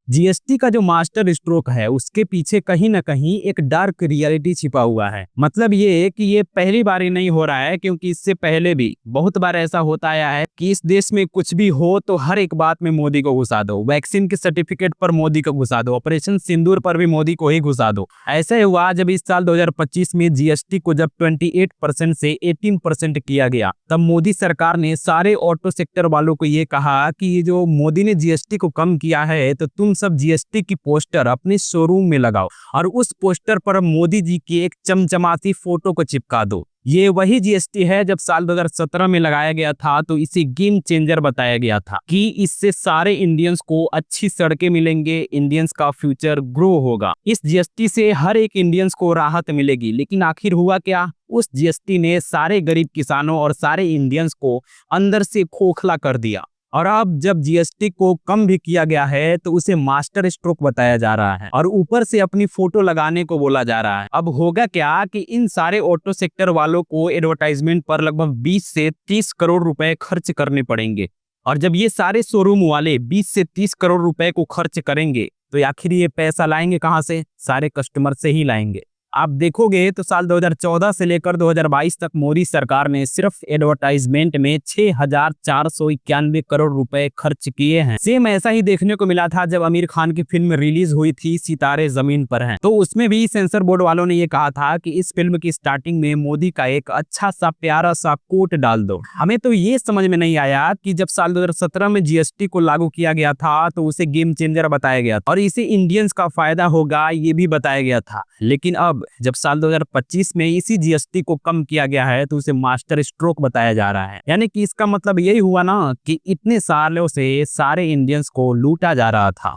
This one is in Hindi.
जीएसटी का जो मास्टर स्ट्रोक है उसके पीछे कहीं ना कहीं एक डार्क रियलिटी छिपा हुआ है। मतलब ये कि ये पहली बार ही नहीं हो रहा है, क्योंकि इससे पहले भी बहुत बार ऐसा होता आया है कि इस देश में कुछ भी हो तो हर एक बात में मोदी को घुसा दो। वैक्सीन के सर्टिफिकेट पर मोदी को घुसा दो, ऑपरेशन सिंदूर पर भी मोदी को ही घुसा दो। ऐसा हुआ जब इस साल 2025 में जीएसटी को जब 28% से 18% किया गया, तब मोदी सरकार ने सारे ऑटो सेक्टर वालों को ये कहा कि ये जो मोदी ने जीएसटी को कम किया है तो तुम सब जीएसटी की पोस्टर अपने शोरूम में लगाओ और उस पोस्टर पर मोदी जी की एक चमचमाती फोटो को चिपका दो। ये वही जीएसटी है जब साल 2017 में लगाया गया था, तो इसे गेम चेंजर बताया गया था कि इससे सारे इंडियंस को अच्छी सड़कें मिलेंगे, इंडियंस का फ्यूचर ग्रो होगा। इस जीएसटी से हर एक इंडियंस को राहत मिलेगी। लेकिन आखिर हुआ क्या? उस जीएसटी ने सारे गरीब किसानों और सारे इंडियंस को अंदर से खोखला कर दिया। और अब जब जीएसटी को कम भी किया गया है तो उसे मास्टर स्ट्रोक बताया जा रहा है और ऊपर से अपनी फोटो लगाने को बोला जा रहा है। अब होगा क्या कि इन सारे ऑटो सेक्टर वालों को एडवर्टाइजमेंट पर लगभग 20 से 30 करोड़ रुपए खर्च करने पड़ेंगे। और जब ये सारे शोरूम वाले 20 से 30 करोड़ रुपए को खर्च करेंगे तो आखिर ये पैसा लाएंगे कहां से? सारे कस्टमर से ही लाएंगे। आप देखोगे तो साल 2014 से लेकर 2022 तक मोदी सरकार ने सिर्फ एडवर्टाइजमेंट में 6,491 करोड़ रुपए खर्च किए हैं। सेम ऐसा ही देखने को मिला था जब आमिर खान की फिल्म रिलीज हुई थी सितारे जमीन पर हैं। तो उसमें भी सेंसर बोर्ड वालों ने ये कहा था कि इस फिल्म की स्टार्टिंग में मोदी का एक अच्छा सा प्यारा सा कोट डाल दो। हमें तो ये समझ में नहीं आया कि जब साल 2017 में जीएसटी को लागू किया गया था तो उसे गेम चेंजर बताया गया और इसे इंडियंस का फायदा होगा ये भी बताया गया था। लेकिन अब जब साल 2025 में इसी जीएसटी को कम किया गया है तो उसे मास्टर स्ट्रोक बताया जा रहा है। यानी कि इसका मतलब यही हुआ ना कि इतने सालों से सारे इंडियंस को लूटा जा रहा था।